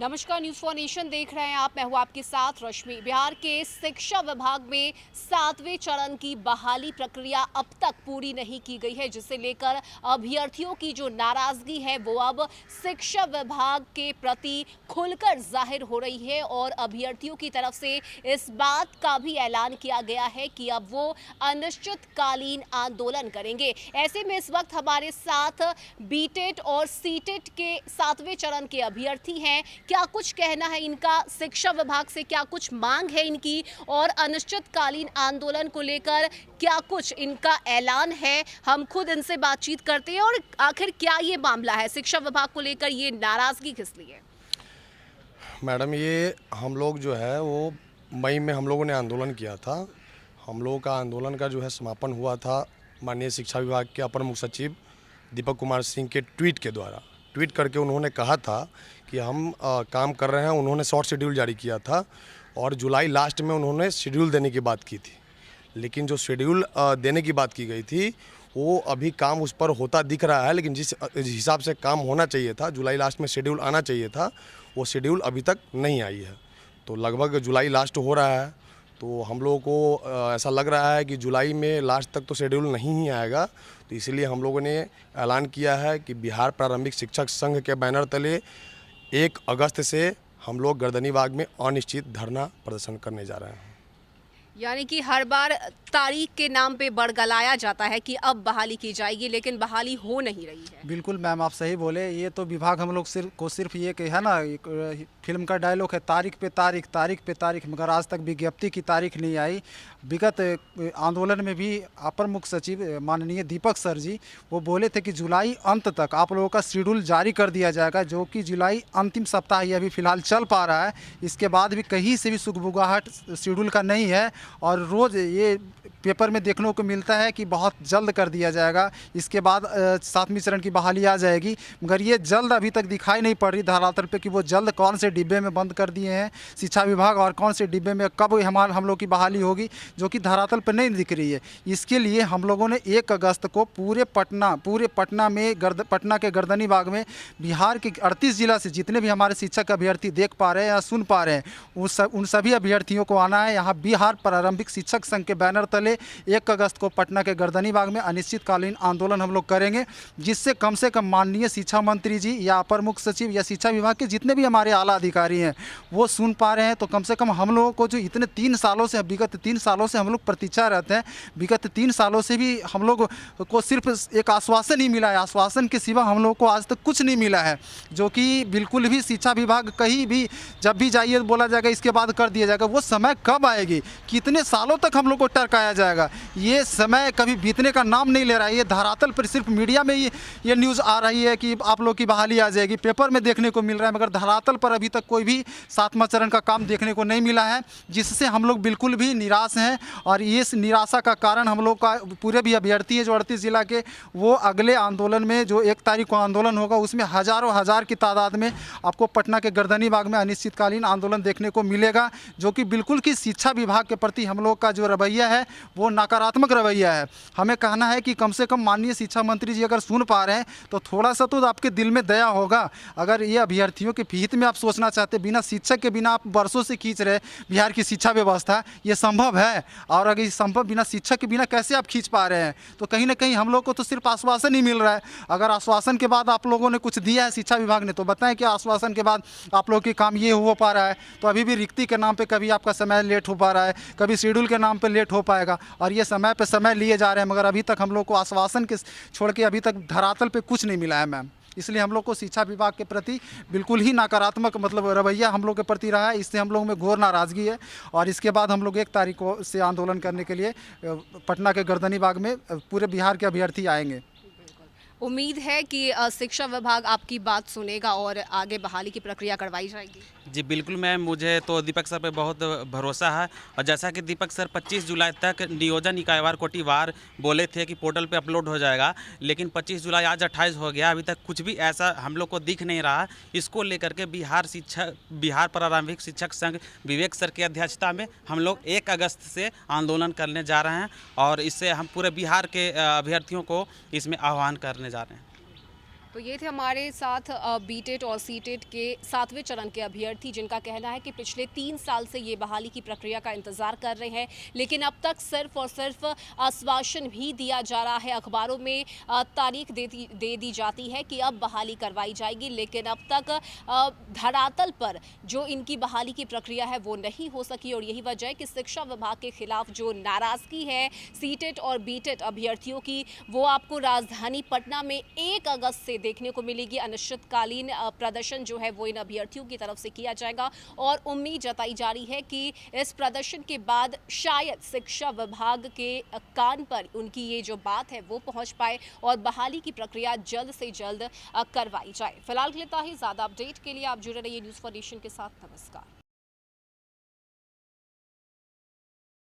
नमस्कार, news for nation देख रहे हैं आप। मैं हूं आपके साथ रश्मि। बिहार के शिक्षा विभाग में 7वें चरण की बहाली प्रक्रिया अब तक पूरी नहीं की गई है, जिसे लेकर अभ्यर्थियों की जो नाराजगी है वो अब शिक्षा विभाग के प्रति खुलकर जाहिर हो रही है और अभ्यर्थियों की तरफ से इस बात का भी ऐलान किया गया है कि अब वो अनिश्चितकालीन आंदोलन करेंगे। ऐसे में इस वक्त हमारे साथ बीटेट और सीटेट के 7वें चरण के अभ्यर्थी हैं। क्या कुछ कहना है इनका, शिक्षा विभाग से क्या कुछ मांग है इनकी और अनिश्चितकालीन आंदोलन को लेकर क्या कुछ इनका ऐलान है, हम खुद इनसे बातचीत करते हैं। और आखिर क्या ये मामला है, शिक्षा विभाग को लेकर ये नाराजगी किस लिए? मैडम, ये हम लोग जो है वो मई में हम लोगों ने आंदोलन किया था। हम लोगों का आंदोलन का जो है समापन हुआ था माननीय शिक्षा विभाग के अपर मुख्य सचिव दीपक कुमार सिंह के ट्वीट के द्वारा। ट्वीट करके उन्होंने कहा था कि हम काम कर रहे हैं। उन्होंने शॉर्ट शेड्यूल जारी किया था और जुलाई लास्ट में उन्होंने शेड्यूल देने की बात की थी, लेकिन जो शेड्यूल देने की बात की गई थी वो अभी काम उस पर होता दिख रहा है, लेकिन जिस हिसाब से काम होना चाहिए था, जुलाई लास्ट में शेड्यूल आना चाहिए था, वो शेड्यूल अभी तक नहीं आई है। तो लगभग जुलाई लास्ट हो रहा है, तो हम लोगों को ऐसा लग रहा है कि जुलाई में लास्ट तक तो शेड्यूल नहीं ही आएगा। तो इसलिए हम लोगों ने ऐलान किया है कि बिहार प्रारंभिक शिक्षक संघ के बैनर तले 1 अगस्त से हम लोग गर्दनीबाग में अनिश्चित धरना प्रदर्शन करने जा रहे हैं। यानी कि हर बार तारीख के नाम पे बड़गलाया जाता है कि अब बहाली की जाएगी, लेकिन बहाली हो नहीं रही है। बिल्कुल मैम, आप सही बोले। ये तो विभाग हम लोग सिर्फ ये कि है ना, फिल्म का डायलॉग है तारीख पे तारीख, तारीख पे तारीख, मगर आज तक विज्ञप्ति की तारीख नहीं आई। विगत आंदोलन में भी अपर मुख्य सचिव माननीय दीपक सर जी वो बोले थे कि जुलाई अंत तक आप लोगों का शेड्यूल जारी कर दिया जाएगा, जो कि जुलाई अंतिम सप्ताह ये अभी फिलहाल चल पा रहा है। इसके बाद भी कहीं से भी सुगबुगाहट शेड्यूल का नहीं है और रोज़ ये पेपर में देखने को मिलता है कि बहुत जल्द कर दिया जाएगा, इसके बाद 7वें चरण की बहाली आ जाएगी, मगर ये जल्द अभी तक दिखाई नहीं पड़ रही धरातल पे कि वो जल्द कौन से डिब्बे में बंद कर दिए हैं शिक्षा विभाग और कौन से डिब्बे में कब हम लोग की बहाली होगी, जो कि धरातल पर नहीं दिख रही है। इसके लिए हम लोगों ने 1 अगस्त को पूरे पटना में पटना के गर्दनीबाग में बिहार के 38 जिला से जितने भी हमारे शिक्षक अभ्यर्थी देख पा रहे हैं या सुन पा रहे हैं उन सभी अभ्यर्थियों को आना है। यहाँ बिहार प्रारंभिक शिक्षक संघ के बैनर तले 1 अगस्त को पटना के गर्दनीबाग में अनिश्चितकालीन आंदोलन हम लोग करेंगे, जिससे कम से कम माननीय शिक्षा मंत्री जी या अपर मुख्य सचिव या शिक्षा विभाग के जितने भी हमारे आला अधिकारी हैं वो सुन पा रहे हैं। तो कम से कम हम लोगों को जो इतने 3 सालों से विगत 3 सालों से हम लोग प्रतीक्षा रहते हैं, विगत 3 सालों से भी हम लोग को सिर्फ एक आश्वासन ही मिला है। आश्वासन के सिवा हम लोग को आज तक कुछ नहीं मिला है, जो कि बिल्कुल भी शिक्षा विभाग कहीं भी जब भी जाइए बोला जाएगा इसके बाद कर दिया जाएगा। वो समय कब आएगी, कितने सालों तक हम लोग को टरकाया जाएगा, ये समय कभी बीतने का नाम नहीं ले रहा है। ये धरातल पर सिर्फ मीडिया में ये न्यूज़ आ रही है कि आप लोग की बहाली आ जाएगी, पेपर में देखने को मिल रहा है, मगर धरातल पर अभी तक कोई भी 7वां चरण का काम देखने को नहीं मिला है, जिससे हम लोग बिल्कुल भी निराश हैं। और इस निराशा का कारण हम लोग का पूरे भी अभ्यर्थी है जो 38 जिला के, वो अगले आंदोलन में जो 1 तारीख को आंदोलन होगा उसमें हज़ारों हज़ार की तादाद में आपको पटना के गर्दनीबाग में अनिश्चितकालीन आंदोलन देखने को मिलेगा, जो कि बिल्कुल कि शिक्षा विभाग के प्रति हम लोग का जो रवैया है वो नकारात्मक रवैया है। हमें कहना है कि कम से कम माननीय शिक्षा मंत्री जी अगर सुन पा रहे हैं तो थोड़ा सा तो आपके दिल में दया होगा। अगर ये अभ्यर्थियों के हित में आप सोचना चाहते, बिना शिक्षक के बिना आप वर्षों से खींच रहे बिहार की शिक्षा व्यवस्था, ये संभव है? और अगर ये संभव बिना शिक्षक के बिना कैसे आप खींच पा रहे हैं? तो कहीं ना कहीं हम लोग को तो सिर्फ आश्वासन ही मिल रहा है। अगर आश्वासन के बाद आप लोगों ने कुछ दिया है शिक्षा विभाग ने, तो बताएं कि आश्वासन के बाद आप लोग के काम ये हो पा रहा है। तो अभी भी रिक्ति के नाम पे कभी आपका समय लेट हो पा रहा है, कभी शेड्यूल के नाम पे लेट हो पाएगा, और ये समय पे समय लिए जा रहे हैं, मगर अभी तक हम लोग को आश्वासन के छोड़ के अभी तक धरातल पे कुछ नहीं मिला है मैम। इसलिए हम लोग को शिक्षा विभाग के प्रति बिल्कुल ही नकारात्मक रवैया हम लोग के प्रति रहा है। इससे हम लोग में घोर नाराज़गी है और इसके बाद हम लोग 1 तारीख को से आंदोलन करने के लिए पटना के गर्दनीबाग में पूरे बिहार के अभ्यर्थी आएंगे। उम्मीद है कि शिक्षा विभाग आपकी बात सुनेगा और आगे बहाली की प्रक्रिया करवाई जाएगी। जी बिल्कुल मैम, मुझे तो दीपक सर पे बहुत भरोसा है। और जैसा कि दीपक सर 25 जुलाई तक नियोजन इकाईवार कोटिवार बोले थे कि पोर्टल पे अपलोड हो जाएगा, लेकिन 25 जुलाई आज 28 हो गया, अभी तक कुछ भी ऐसा हम लोग को दिख नहीं रहा। इसको लेकर के बिहार प्रारंभिक शिक्षक संघ विवेक सर की अध्यक्षता में हम लोग 1 अगस्त से आंदोलन करने जा रहे हैं और इससे हम पूरे बिहार के अभ्यर्थियों को इसमें आह्वान करने जा रहे हैं। तो ये थे हमारे साथ बीटेट और सीटेट के 7वें चरण के अभ्यर्थी, जिनका कहना है कि पिछले 3 साल से ये बहाली की प्रक्रिया का इंतजार कर रहे हैं, लेकिन अब तक सिर्फ और सिर्फ आश्वासन भी दिया जा रहा है। अखबारों में तारीख दे दी जाती है कि अब बहाली करवाई जाएगी, लेकिन अब तक धरातल पर जो इनकी बहाली की प्रक्रिया है वो नहीं हो सकी। और यही वजह है कि शिक्षा विभाग के खिलाफ जो नाराजगी है सीटेट और बीटेट अभ्यर्थियों की, वो आपको राजधानी पटना में 1 अगस्त से देखने को मिलेगी। अनिश्चितकालीन प्रदर्शन जो है वो इन अभ्यर्थियों की तरफ से किया जाएगा और उम्मीद जताई जा रही है कि इस प्रदर्शन के बाद शायद शिक्षा विभाग के कान पर उनकी ये जो बात है वो पहुंच पाए और बहाली की प्रक्रिया जल्द से जल्द करवाई जाए। फिलहाल के लिए इतना ही। ज़्यादा अपडेट के लिए आप जुड़े रहिए न्यूज़ फॉर नेशन के साथ। नमस्कार।